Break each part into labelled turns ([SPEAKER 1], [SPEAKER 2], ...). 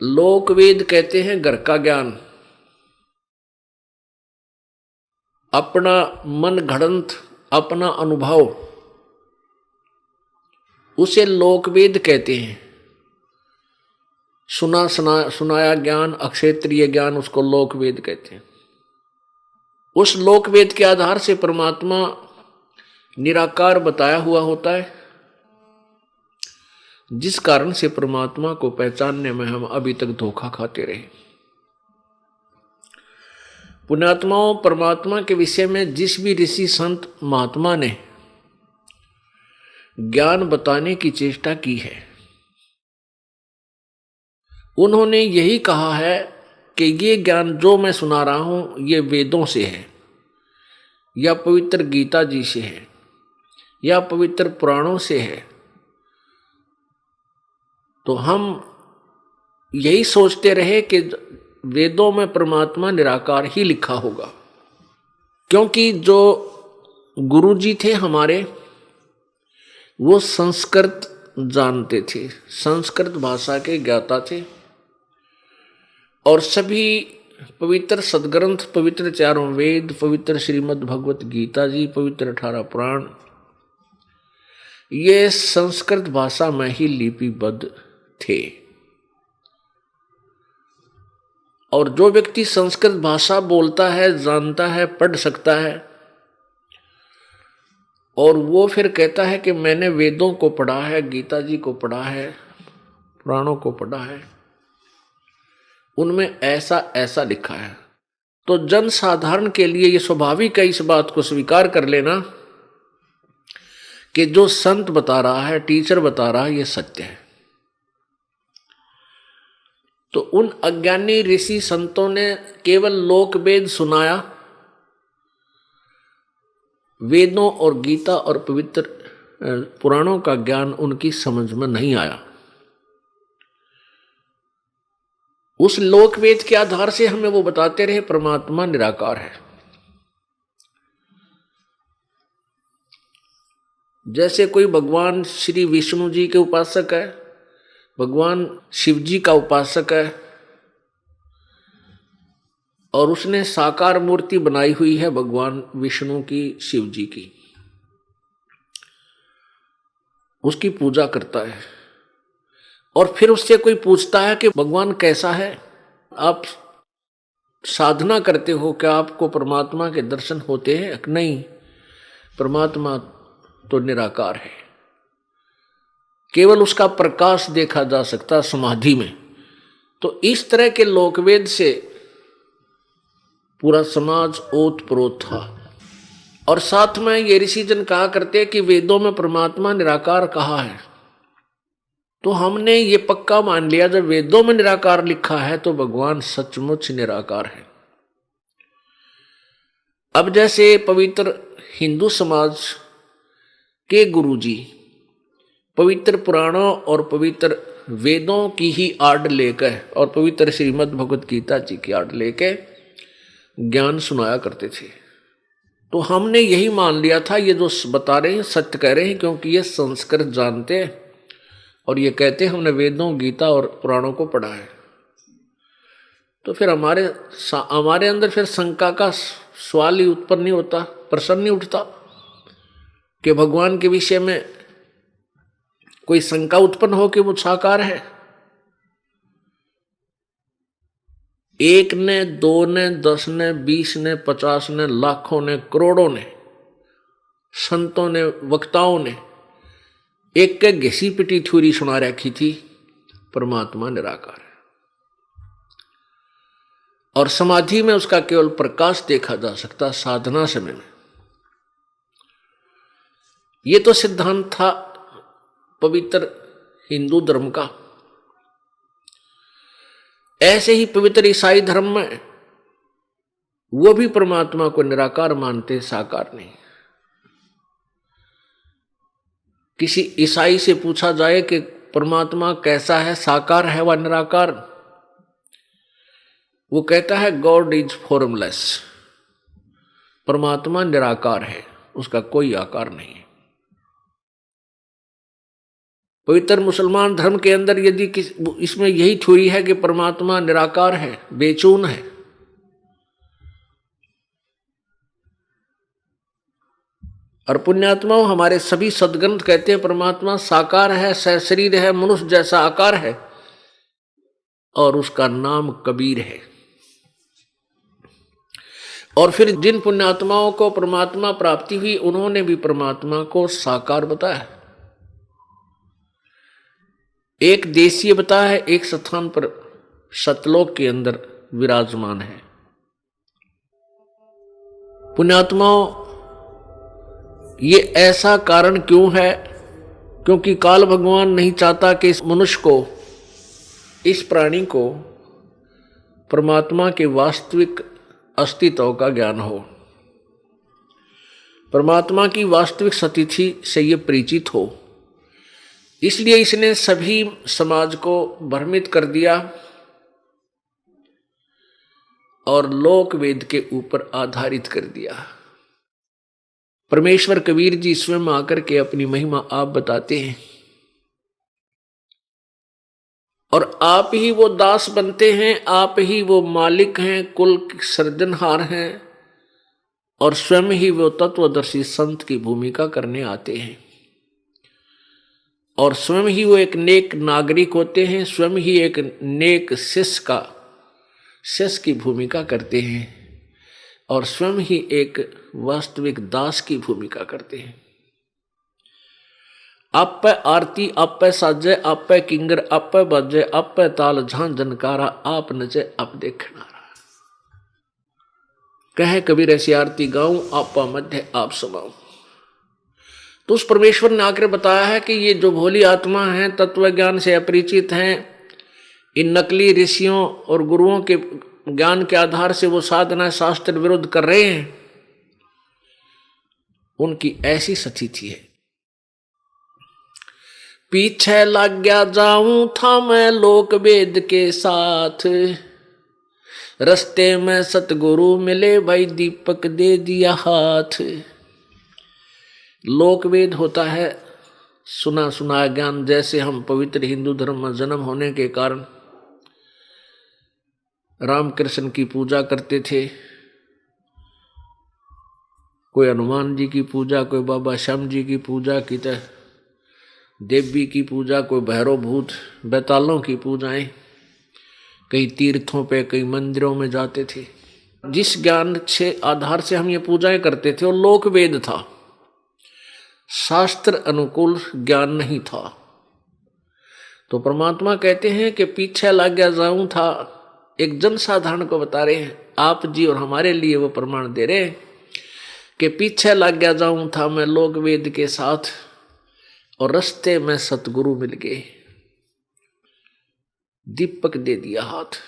[SPEAKER 1] लोकवेद कहते हैं घर का ज्ञान, अपना मन घड़ंत, अपना अनुभव, उसे लोकवेद कहते हैं। सुनाया ज्ञान, अक्षेत्रीय ज्ञान, उसको लोकवेद कहते हैं। उस लोकवेद के आधार से परमात्मा निराकार बताया हुआ होता है, जिस कारण से परमात्मा को पहचानने में हम अभी तक धोखा खाते रहे। पुण्यात्माओं, परमात्मा के विषय में जिस भी ऋषि संत महात्मा ने ज्ञान बताने की चेष्टा की है, उन्होंने यही कहा है कि ये ज्ञान जो मैं सुना रहा हूं ये वेदों से है, या पवित्र गीता जी से है, या पवित्र पुराणों से है। तो हम यही सोचते रहे कि वेदों में परमात्मा निराकार ही लिखा होगा, क्योंकि जो गुरुजी थे हमारे वो संस्कृत जानते थे, संस्कृत भाषा के ज्ञाता थे, और सभी पवित्र सदग्रंथ, पवित्र चारों वेद, पवित्र श्रीमद् भगवत गीता जी, पवित्र 18 पुराण, ये संस्कृत भाषा में ही लिपिबद्ध थे। और जो व्यक्ति संस्कृत भाषा बोलता है, जानता है, पढ़ सकता है, और वो फिर कहता है कि मैंने वेदों को पढ़ा है, गीता जी को पढ़ा है, पुराणों को पढ़ा है, उनमें ऐसा ऐसा लिखा है, तो जन साधारण के लिए ये स्वाभाविक है इस बात को स्वीकार कर लेना कि जो संत बता रहा है, टीचर बता रहा है, ये सत्य है। तो उन अज्ञानी ऋषि संतों ने केवल लोकवेद सुनाया, वेदों और गीता और पवित्र पुराणों का ज्ञान उनकी समझ में नहीं आया। उस लोकवेद के आधार से हमें वो बताते रहे परमात्मा निराकार है। जैसे कोई भगवान श्री विष्णु जी के उपासक है, भगवान शिव जी का उपासक है, और उसने साकार मूर्ति बनाई हुई है भगवान विष्णु की, शिव जी की, उसकी पूजा करता है, और फिर उससे कोई पूछता है कि भगवान कैसा है, आप साधना करते हो, क्या आपको परमात्मा के दर्शन होते हैं? नहीं, परमात्मा तो निराकार है, केवल उसका प्रकाश देखा जा सकता समाधि में। तो इस तरह के लोकवेद से पूरा समाज ओत-प्रोत था, और साथ में ये ऋषिजन कहा करते कि वेदों में परमात्मा निराकार कहा है। तो हमने ये पक्का मान लिया, जब वेदों में निराकार लिखा है तो भगवान सचमुच निराकार है। अब जैसे पवित्र हिंदू समाज के गुरुजी पवित्र पुराणों और पवित्र वेदों की ही आड़ लेकर और पवित्र श्रीमद् भगवत गीता जी की आड़ लेकर ज्ञान सुनाया करते थे, तो हमने यही मान लिया था ये जो बता रहे हैं सत्य कह रहे हैं, क्योंकि ये संस्कृत जानते हैं और ये कहते हैं हमने वेदों, गीता और पुराणों को पढ़ा है। तो फिर हमारे अंदर फिर शंका का सवाल ही उत्पन्न नहीं होता, प्रश्न नहीं उठता कि भगवान के विषय में कोई शंका उत्पन्न हो कि वो साकार है। एक ने, दो ने, 10 ने, 20 ने, 50 ने, लाखों ने, करोड़ों ने, संतों ने, वक्ताओं ने एक के घिसी पिटी थ्योरी सुना रखी थी, परमात्मा निराकार है, और समाधि में उसका केवल प्रकाश देखा जा सकता, साधना समय में। ये तो सिद्धांत था पवित्र हिंदू धर्म का। ऐसे ही पवित्र ईसाई धर्म में वो भी परमात्मा को निराकार मानते, साकार नहीं। किसी ईसाई से पूछा जाए कि परमात्मा कैसा है, साकार है व निराकार, वो कहता है गॉड इज फॉर्मलेस, परमात्मा निराकार है, उसका कोई आकार नहीं है। पवित्र मुसलमान धर्म के अंदर यदि इसमें यही थ्योरी है कि परमात्मा निराकार है, बेचून है, और पुण्यात्माओं हमारे सभी सदग्रंथ कहते हैं परमात्मा साकार है, सशरीर है, मनुष्य जैसा आकार है, और उसका नाम कबीर है। और फिर जिन पुण्यात्माओं को परमात्मा प्राप्ति हुई उन्होंने भी परमात्मा को साकार बताया। एक देशीय बताया है, एक स्थान पर सतलोक के अंदर विराजमान है। पुण्यात्माओं ये ऐसा कारण क्यों है? क्योंकि काल भगवान नहीं चाहता कि इस मनुष्य को, इस प्राणी को परमात्मा के वास्तविक अस्तित्व का ज्ञान हो, परमात्मा की वास्तविक स्थिति से ये परिचित हो। इसलिए इसने सभी समाज को भ्रमित कर दिया और लोक वेद के ऊपर आधारित कर दिया। परमेश्वर कबीर जी स्वयं आकर के अपनी महिमा आप बताते हैं, और आप ही वो दास बनते हैं, आप ही वो मालिक हैं, कुल सृजनहार हैं, और स्वयं ही वो तत्वदर्शी संत की भूमिका करने आते हैं, और स्वयं ही वो एक नेक नागरिक होते हैं, स्वयं ही एक नेक शिष्य की भूमिका करते हैं, और स्वयं ही एक वास्तविक दास की भूमिका करते हैं। आप पे आरती, आप पे साजे, आप पे किंगर, आप पे बाजे, आप पे ताल झां जनकारा, आप नचे आप देखनारा। कहे कबीर ऐसी आरती गाऊं, आपा मध्य आप समाऊं। तो उस परमेश्वर ने आकर बताया है कि ये जो भोली आत्मा है, तत्व ज्ञान से अपरिचित हैं, इन नकली ऋषियों और गुरुओं के ज्ञान के आधार से वो साधना शास्त्र विरुद्ध कर रहे हैं, उनकी ऐसी स्थिति है। पीछे लग गया जाऊं था मैं लोक वेद के साथ, रस्ते में सतगुरु मिले भाई दीपक दे दिया हाथ। लोक वेद होता है सुना सुना ज्ञान। जैसे हम पवित्र हिंदू धर्म में जन्म होने के कारण रामकृष्ण की पूजा करते थे, कोई हनुमान जी की पूजा, कोई बाबा श्याम जी की पूजा की, देवी की पूजा, कोई भैरव भूत बैतालों की पूजाएं, कई तीर्थों पे कई मंदिरों में जाते थे। जिस ज्ञान से आधार से हम ये पूजाएं करते थे वो लोक वेद था, शास्त्र अनुकूल ज्ञान नहीं था। तो परमात्मा कहते हैं कि पीछे लग गया जाऊं था, एक जनसाधारण को बता रहे हैं आप जी, और हमारे लिए वो प्रमाण दे रहे हैं कि पीछे लग गया जाऊं था मैं लोक वेद के साथ, और रस्ते में सतगुरु मिल गए, दीपक दे दिया हाथ।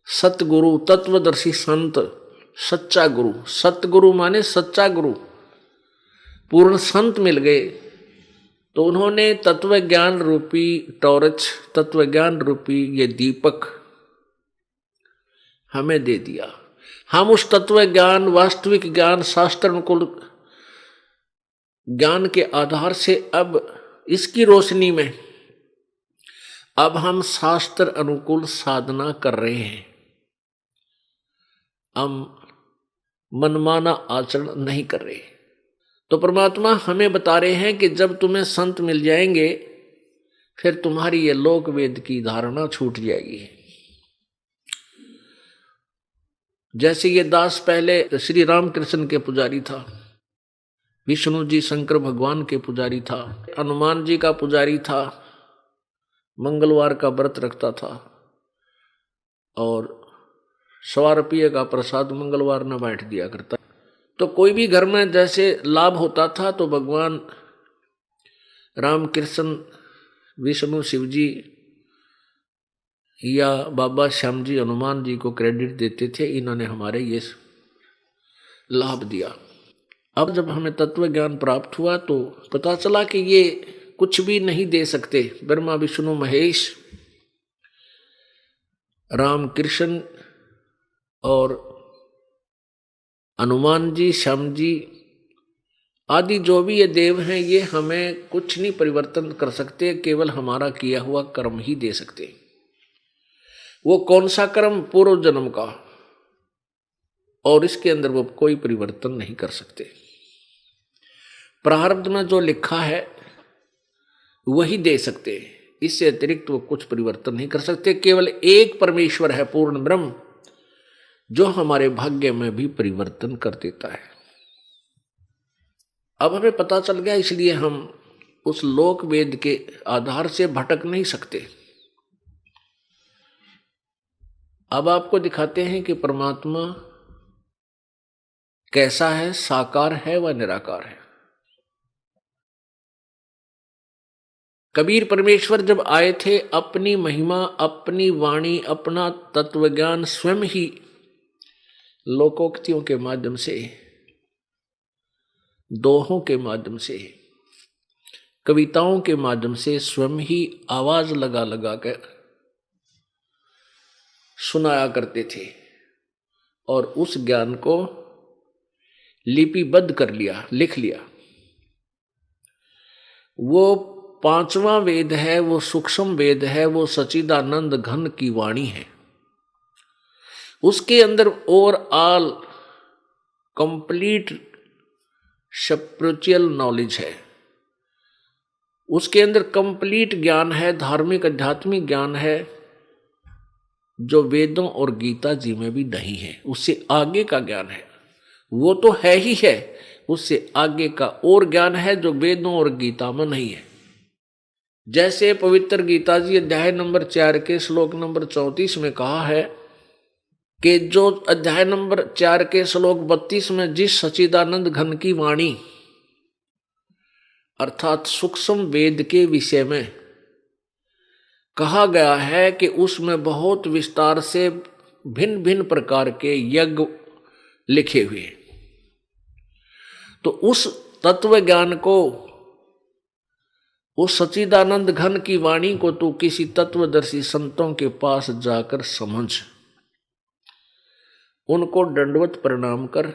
[SPEAKER 1] सतगुरु तत्वदर्शी संत, सच्चा गुरु, सतगुरु माने सच्चा गुरु, पूर्ण संत मिल गए। तो उन्होंने तत्व ज्ञान रूपी टॉर्च, तत्व ज्ञान रूपी ये दीपक हमें दे दिया। हम उस तत्व ज्ञान, वास्तविक ज्ञान, शास्त्र अनुकूल ज्ञान के आधार से अब इसकी रोशनी में अब हम शास्त्र अनुकूल साधना कर रहे हैं। हम मनमाना आचरण नहीं कर रहे। तो परमात्मा हमें बता रहे हैं कि जब तुम्हें संत मिल जाएंगे फिर तुम्हारी ये लोक वेद की धारणा छूट जाएगी। जैसे ये दास पहले श्री रामकृष्ण के पुजारी था, विष्णु जी शंकर भगवान के पुजारी था, हनुमान जी का पुजारी था, मंगलवार का व्रत रखता था, और 100 रुपये का प्रसाद मंगलवार न बांट दिया करता। तो कोई भी घर में जैसे लाभ होता था तो भगवान रामकृष्ण, विष्णु, शिव जी या बाबा श्याम जी, हनुमान जी को क्रेडिट देते थे, इन्होंने हमारे ये लाभ दिया। अब जब हमें तत्व ज्ञान प्राप्त हुआ तो पता चला कि ये कुछ भी नहीं दे सकते। ब्रह्मा विष्णु महेश, राम कृष्ण और हनुमान जी, श्याम जी आदि जो भी ये देव हैं ये हमें कुछ नहीं परिवर्तन कर सकते, केवल हमारा किया हुआ कर्म ही दे सकते। वो कौन सा कर्म? पूर्व जन्म का, और इसके अंदर वो कोई परिवर्तन नहीं कर सकते। प्रारब्ध में जो लिखा है वही दे सकते, इससे अतिरिक्त वो कुछ परिवर्तन नहीं कर सकते। केवल एक परमेश्वर है पूर्ण ब्रह्म, जो हमारे भाग्य में भी परिवर्तन कर देता है। अब हमें पता चल गया, इसलिए हम उस लोक वेद के आधार से भटक नहीं सकते। अब आपको दिखाते हैं कि परमात्मा कैसा है, साकार है व निराकार है। कबीर परमेश्वर जब आए थे, अपनी महिमा, अपनी वाणी, अपना तत्वज्ञान स्वयं ही लोकोक्तियों के माध्यम से, दोहों के माध्यम से, कविताओं के माध्यम से स्वयं ही आवाज लगा लगा कर सुनाया करते थे, और उस ज्ञान को लिपिबद्ध कर लिया, लिख लिया। वो पांचवा वेद है, वो सूक्ष्म वेद है, वो सच्चिदानंद घन की वाणी है। उसके अंदर ओवरऑल कंप्लीट स्पिरिचुअल नॉलेज है, उसके अंदर कंप्लीट ज्ञान है, धार्मिक आध्यात्मिक ज्ञान है, जो वेदों और गीता जी में भी नहीं है। उससे आगे का ज्ञान है, वो तो है ही है, उससे आगे का और ज्ञान है जो वेदों और गीता में नहीं है। जैसे पवित्र गीता जी अध्याय नंबर 4 के श्लोक नंबर 34 में कहा है कि जो अध्याय नंबर 4 के श्लोक 32 में जिस सच्चिदानंद घन की वाणी अर्थात सूक्ष्म वेद के विषय में कहा गया है कि उसमें बहुत विस्तार से भिन्न भिन्न प्रकार के यज्ञ लिखे हुए, तो उस तत्व ज्ञान को, उस सच्चिदानंद घन की वाणी को तू किसी तत्वदर्शी संतों के पास जाकर समझ, उनको दंडवत प्रणाम कर,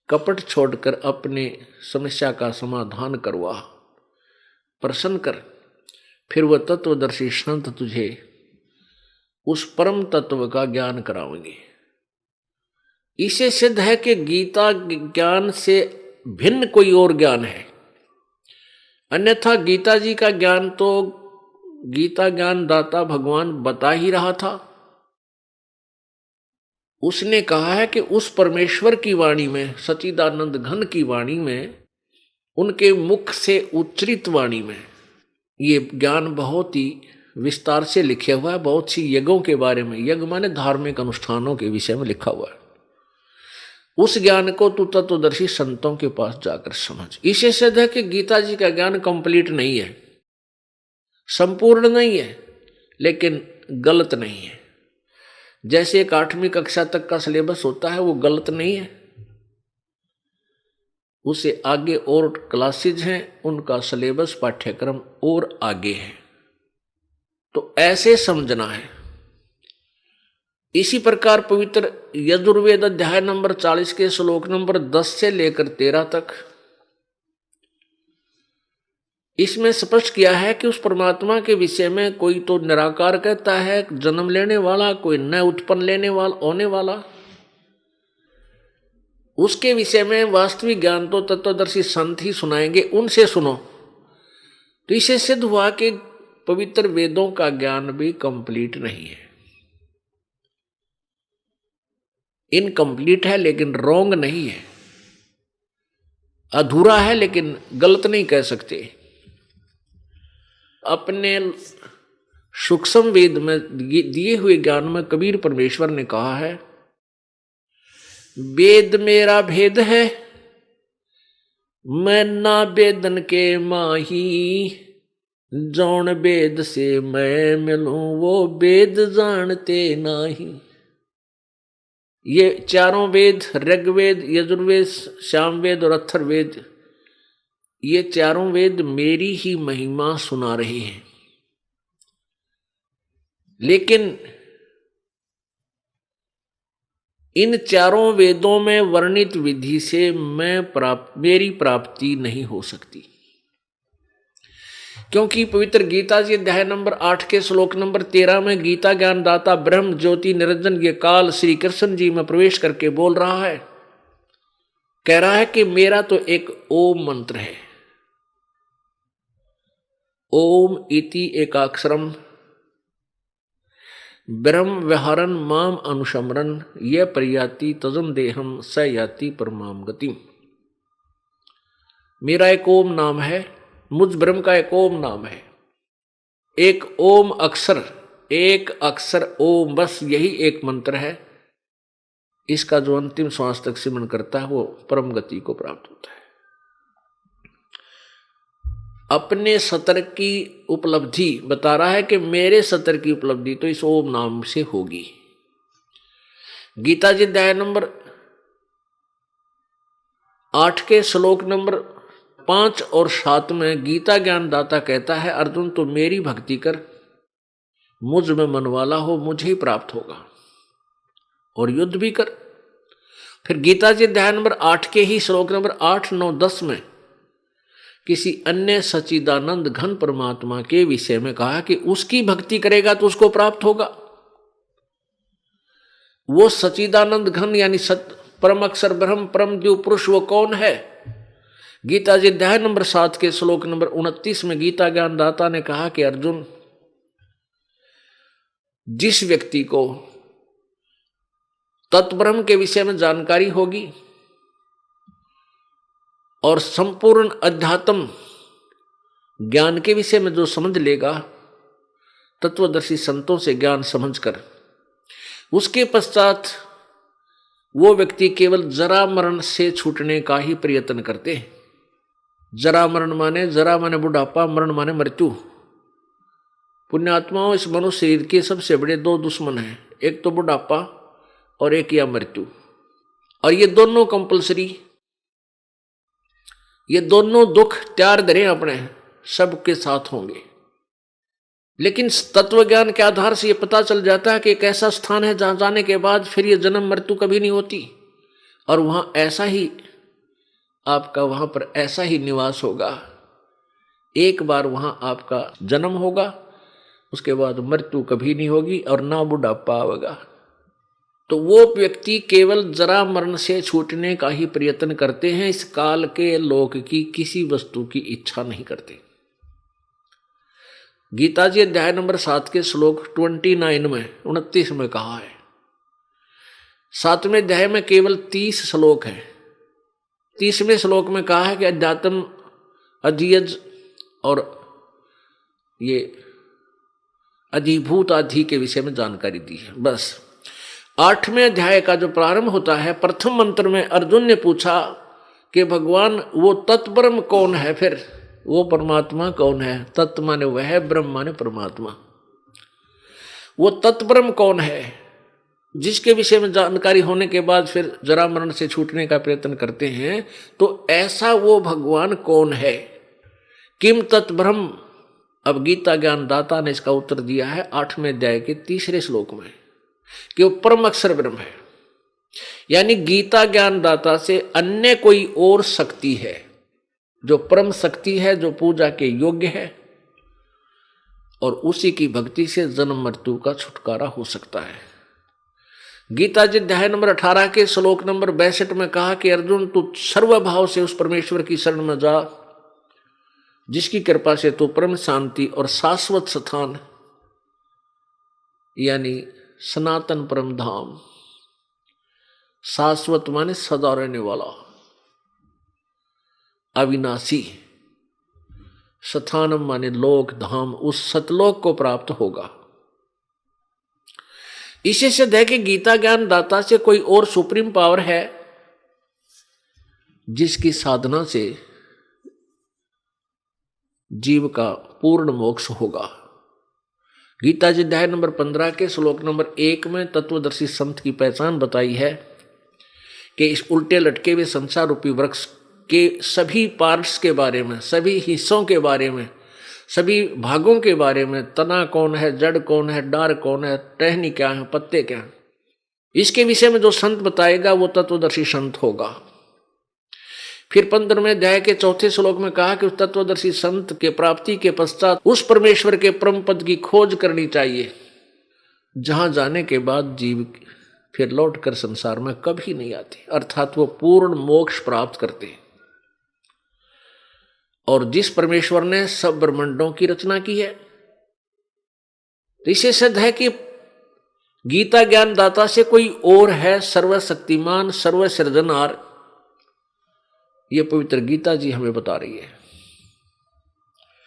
[SPEAKER 1] कपट छोड़कर अपने समस्या का समाधान करवा, प्रसन्न कर, फिर वह तत्वदर्शी संत तुझे उस परम तत्व का ज्ञान करावेंगे। इसे सिद्ध है कि गीता ज्ञान से भिन्न कोई और ज्ञान है, अन्यथा गीता जी का ज्ञान तो गीता ज्ञान दाता भगवान बता ही रहा था। उसने कहा है कि उस परमेश्वर की वाणी में, सच्चिदानंद घन की वाणी में, उनके मुख से उच्चरित वाणी में ये ज्ञान बहुत ही विस्तार से लिखा हुआ है। बहुत सी यज्ञों के बारे में, यज्ञ माने धार्मिक अनुष्ठानों के विषय में लिखा हुआ है। उस ज्ञान को तू तत्वदर्शी संतों के पास जाकर समझ। इसे सिद्ध है कि गीता जी का ज्ञान कंप्लीट नहीं है, संपूर्ण नहीं है, लेकिन गलत नहीं है। जैसे एक 8वीं कक्षा तक का सिलेबस होता है, वो गलत नहीं है, उससे आगे और क्लासेज हैं, उनका सिलेबस पाठ्यक्रम और आगे है, तो ऐसे समझना है। इसी प्रकार पवित्र यजुर्वेद अध्याय नंबर 40 के श्लोक नंबर 10 से लेकर 13 तक इसमें स्पष्ट किया है कि उस परमात्मा के विषय में कोई तो निराकार कहता है, जन्म लेने वाला, कोई न उत्पन्न लेने वाला, होने वाला। उसके विषय में वास्तविक ज्ञान तो तत्वदर्शी संत ही सुनाएंगे, उनसे सुनो। तो इसे सिद्ध हुआ कि पवित्र वेदों का ज्ञान भी कंप्लीट नहीं है, इनकम्प्लीट है, लेकिन रॉन्ग नहीं है, अधूरा है, लेकिन गलत नहीं कह सकते। अपने सूक्ष्म वेद में दिए हुए ज्ञान में कबीर परमेश्वर ने कहा है, वेद मेरा भेद है, मैं ना वेदन के माही, जौन वेद से मैं मिलूं वो वेद जानते नाही। ये चारों वेद, ऋग्वेद, यजुर्वेद, सामवेद और अथर्ववेद, ये चारों वेद मेरी ही महिमा सुना रहे हैं, लेकिन इन चारों वेदों में वर्णित विधि से मेरी प्राप्ति नहीं हो सकती, क्योंकि पवित्र गीता जी अध्याय नंबर 8 के श्लोक नंबर 13 में गीता ज्ञानदाता ब्रह्म ज्योति निरंजन ये काल श्री कृष्ण जी में प्रवेश करके बोल रहा है, कह रहा है कि मेरा तो एक ओम मंत्र है। ओम इति एकाक्षरम ब्रह्म व्यवहारन माम अनुशमरन ये प्रयाति तजम देहम स याति परमाम गति। मेरा एक ओम नाम है, मुझ ब्रह्म का एक ओम नाम है, एक ओम अक्षर, एक अक्षर ओम, बस यही एक मंत्र है। इसका जो अंतिम श्वास तक सिमरण करता है वो परम गति को प्राप्त होता है। अपने सतर की उपलब्धि बता रहा है कि मेरे सतर की उपलब्धि तो इस ओम नाम से होगी। गीता जी अध्याय नंबर 8 के श्लोक नंबर 5 और 7 में गीता ज्ञानदाता कहता है, अर्जुन तो मेरी भक्ति कर, मुझ में मन वाला हो, मुझे ही प्राप्त होगा, और युद्ध भी कर। फिर गीता जी अध्याय नंबर 8 के ही श्लोक नंबर 8, 9, 10 में किसी अन्य सच्चिदानंद घन परमात्मा के विषय में कहा कि उसकी भक्ति करेगा तो उसको प्राप्त होगा। वो सच्चिदानंद घन यानी परम अक्षर ब्रह्म परम द्यू पुरुष वो कौन है? गीता जी अध्याय नंबर 7 के श्लोक नंबर 29 में गीता ज्ञानदाता ने कहा कि अर्जुन, जिस व्यक्ति को तत्ब्रह्म के विषय में जानकारी होगी और संपूर्ण अध्यात्म ज्ञान के विषय में जो समझ लेगा तत्वदर्शी संतों से ज्ञान समझकर, उसके पश्चात वो व्यक्ति केवल जरा मरण से छूटने का ही प्रयत्न करते हैं। जरा माने बुढ़ापा, मरण माने मृत्यु। पुण्यात्माओं, इस मनुष्य शरीर के सबसे बड़े 2 दुश्मन हैं, एक तो बुढ़ापा और एक या मृत्यु। और ये दोनों कंपलसरी, ये दोनों दुख त्यार धरे अपने सबके साथ होंगे। लेकिन तत्व ज्ञान के आधार से ये पता चल जाता है कि एक ऐसा स्थान है जहां जाने के बाद फिर ये जन्म मृत्यु कभी नहीं होती, और वहां ऐसा ही आपका वहां पर ऐसा ही निवास होगा। एक बार वहां आपका जन्म होगा, उसके बाद मृत्यु कभी नहीं होगी और ना बुढ़ापा आएगा। तो वो व्यक्ति केवल जरा मरण से छूटने का ही प्रयत्न करते हैं, इस काल के लोक की किसी वस्तु की इच्छा नहीं करते। गीता जी अध्याय नंबर 7 के श्लोक 29 में कहा है। 7वें अध्याय में केवल 30 श्लोक है। 30वें श्लोक में कहा है कि अध्यात्म अधियज और ये अधिभूत आदि के विषय में जानकारी दी है। बस 8वें अध्याय का जो प्रारंभ होता है, प्रथम मंत्र में अर्जुन ने पूछा कि भगवान वो तत्ब्रह्म कौन है, फिर वो परमात्मा कौन है? तत्व माने वह, ब्रह्म माने परमात्मा। वो तत्ब्रह्म कौन है जिसके विषय में जानकारी होने के बाद फिर जरा मरण से छूटने का प्रयत्न करते हैं? तो ऐसा वो भगवान कौन है? किम तत्ब्रह्म? अब गीता ज्ञानदाता ने इसका उत्तर दिया है 8वें अध्याय के 3रे श्लोक में कि वो परम अक्षर ब्रह्म है। यानी गीता ज्ञानदाता से अन्य कोई और शक्ति है जो परम शक्ति है, जो पूजा के योग्य है, और उसी की भक्ति से जन्म मृत्यु का छुटकारा हो सकता है। गीता जी अध्याय नंबर 18 के श्लोक नंबर 62 में कहा कि अर्जुन तू सर्वभाव से उस परमेश्वर की शरण में जा जिसकी कृपा से तू परम शांति और शाश्वत स्थान यानी सनातन परम धाम, शाश्वत माने सदा रहने वाला, अविनाशी, स्थानम माने लोक धाम, उस सतलोक को प्राप्त होगा। इसे सिद्ध है कि गीता ज्ञान दाता से कोई और सुप्रीम पावर है जिसकी साधना से जीव का पूर्ण मोक्ष होगा। गीता जी अध्याय नंबर 15 के श्लोक नंबर 1 में तत्वदर्शी संत की पहचान बताई है कि इस उल्टे लटके हुए संसार रूपी वृक्ष के सभी पार्ट्स के बारे में, सभी हिस्सों के बारे में, सभी भागों के बारे में, तना कौन है, जड़ कौन है, डार कौन है, टहनी क्या है, पत्ते क्या है, इसके विषय में जो संत बताएगा वो तत्वदर्शी संत होगा। फिर 15वें अध्याय के 4 श्लोक में कहा कि उस तत्वदर्शी संत के प्राप्ति के पश्चात उस परमेश्वर के परम पद की खोज करनी चाहिए, जहां जाने के बाद जीव फिर लौटकर संसार में कभी नहीं आते, अर्थात वो पूर्ण मोक्ष प्राप्त करते हैं। और जिस परमेश्वर ने सब ब्रह्मांडों की रचना की है, इससे सिद्ध है कि गीता ज्ञान दाता से कोई और है सर्वशक्तिमान सर्वसृजनहार। ये पवित्र गीता जी हमें बता रही है।